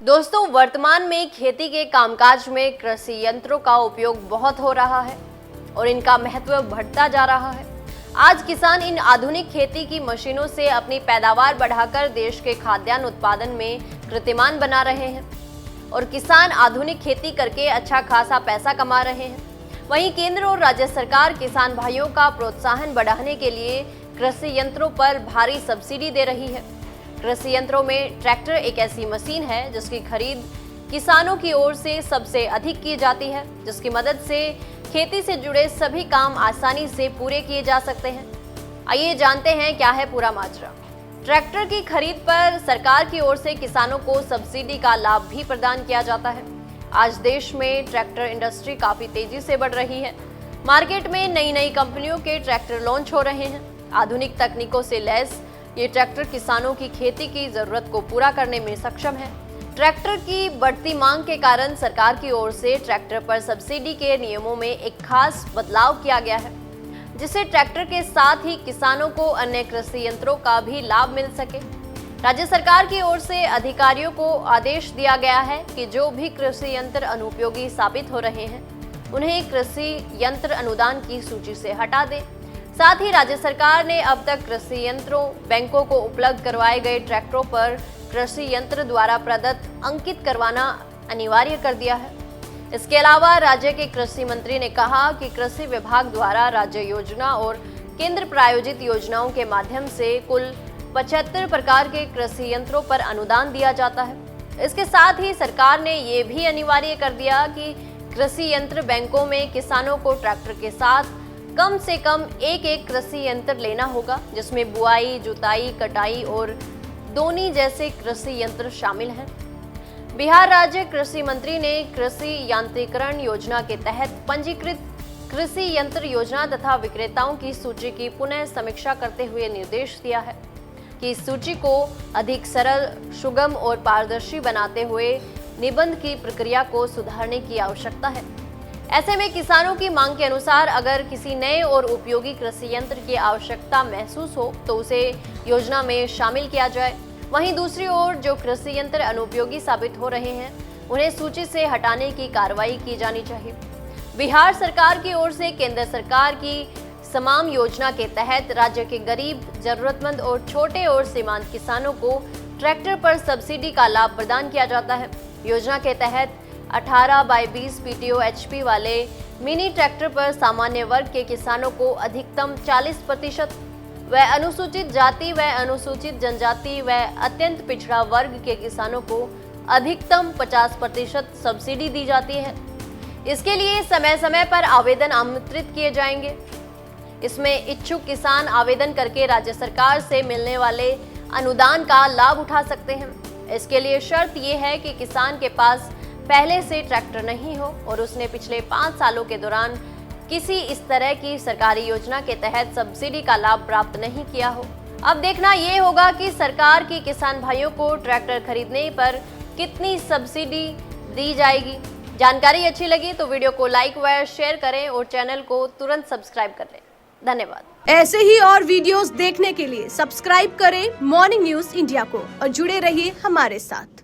दोस्तों, वर्तमान में खेती के कामकाज में कृषि यंत्रों का उपयोग बहुत हो रहा है और इनका महत्व बढ़ता जा रहा है। आज किसान इन आधुनिक खेती की मशीनों से अपनी पैदावार बढ़ाकर देश के खाद्यान्न उत्पादन में कीर्तिमान बना रहे हैं और किसान आधुनिक खेती करके अच्छा खासा पैसा कमा रहे हैं। वहीं केंद्र और राज्य सरकार किसान भाइयों का प्रोत्साहन बढ़ाने के लिए कृषि यंत्रों पर भारी सब्सिडी दे रही है। कृषि यंत्रों में ट्रैक्टर एक ऐसी मशीन है जिसकी खरीद किसानों की ओर से सबसे अधिक की जाती है, जिसकी मदद से खेती से जुड़े सभी काम आसानी से पूरे किए जा सकते हैं। आइए जानते हैं क्या है पूरा माजरा। ट्रैक्टर की खरीद पर सरकार की ओर से किसानों को सब्सिडी का लाभ भी प्रदान किया जाता है। आज देश में ट्रैक्टर इंडस्ट्री काफी तेजी से बढ़ रही है। मार्केट में नई नई कंपनियों के ट्रैक्टर लॉन्च हो रहे हैं। आधुनिक तकनीकों से लैस ये ट्रैक्टर किसानों की खेती की जरूरत को पूरा करने में सक्षम है। ट्रैक्टर की बढ़ती मांग के कारण सरकार की ओर से ट्रैक्टर पर सब्सिडी के नियमों में एक खास बदलाव किया गया है, जिससे ट्रैक्टर के साथ ही किसानों को अन्य कृषि यंत्रों का भी लाभ मिल सके। राज्य सरकार की ओर से अधिकारियों को आदेश दिया गया है कि जो भी कृषि यंत्र अनुपयोगी साबित हो रहे हैं, उन्हें कृषि यंत्र अनुदान की सूची से हटा दें। साथ ही राज्य सरकार ने अब तक कृषि यंत्रों बैंकों को उपलब्ध करवाए गए ट्रैक्टरों पर कृषि यंत्र द्वारा प्रदत्त अंकित करवाना अनिवार्य कर दिया है। इसके अलावा राज्य के कृषि मंत्री ने कहा कि कृषि विभाग द्वारा राज्य योजना और केंद्र प्रायोजित योजनाओं के माध्यम से कुल 75 प्रकार के कृषि यंत्रों पर अनुदान दिया जाता है। इसके साथ ही सरकार ने ये भी अनिवार्य कर दिया कि कृषि यंत्र बैंकों में किसानों को ट्रैक्टर के साथ कम से कम एक कृषि यंत्र लेना होगा, जिसमें बुआई, जुताई, कटाई और दोनी जैसे कृषि यंत्र शामिल हैं। बिहार राज्य कृषि मंत्री ने कृषि यांत्रिकरण योजना के तहत पंजीकृत कृषि यंत्र योजना तथा विक्रेताओं की सूची की पुनः समीक्षा करते हुए निर्देश दिया है कि इस सूची को अधिक सरल, सुगम और पारदर्शी बनाते हुए निबंध की प्रक्रिया को सुधारने की आवश्यकता है। ऐसे में किसानों की मांग के अनुसार अगर किसी नए और उपयोगी कृषि यंत्र की आवश्यकता महसूस हो तो उसे योजना में शामिल किया जाए। वहीं दूसरी ओर जो कृषि यंत्र अनुपयोगी साबित हो रहे हैं, उन्हें सूची से हटाने की कार्रवाई की जानी चाहिए। बिहार सरकार की ओर से केंद्र सरकार की समाम योजना के तहत राज्य के गरीब, जरूरतमंद और छोटे और सीमांत किसानों को ट्रैक्टर पर सब्सिडी का लाभ प्रदान किया जाता है। योजना के तहत 18x20 PTO HP वाले मिनी ट्रैक्टर पर सामान्य वर्ग के किसानों को अधिकतम 40% व अनुसूचित जाति व अनुसूचित जनजाति व अत्यंत पिछड़ा वर्ग के किसानों को अधिकतम 50% सब्सिडी दी जाती है। इसके लिए समय समय पर आवेदन आमंत्रित किए जाएंगे। इसमें इच्छुक किसान आवेदन करके राज्य सरकार से मिलने वाले अनुदान का लाभ उठा सकते हैं। इसके लिए शर्त यह है कि किसान के पास पहले से ट्रैक्टर नहीं हो और उसने पिछले 5 सालों के दौरान किसी इस तरह की सरकारी योजना के तहत सब्सिडी का लाभ प्राप्त नहीं किया हो। अब देखना ये होगा कि सरकार की किसान भाइयों को ट्रैक्टर खरीदने पर कितनी सब्सिडी दी जाएगी। जानकारी अच्छी लगी तो वीडियो को लाइक व शेयर करें और चैनल को तुरंत सब्सक्राइब कर लें। धन्यवाद। ऐसे ही और वीडियोस देखने के लिए सब्सक्राइब करें मॉर्निंग न्यूज इंडिया को और जुड़े रहिए हमारे साथ।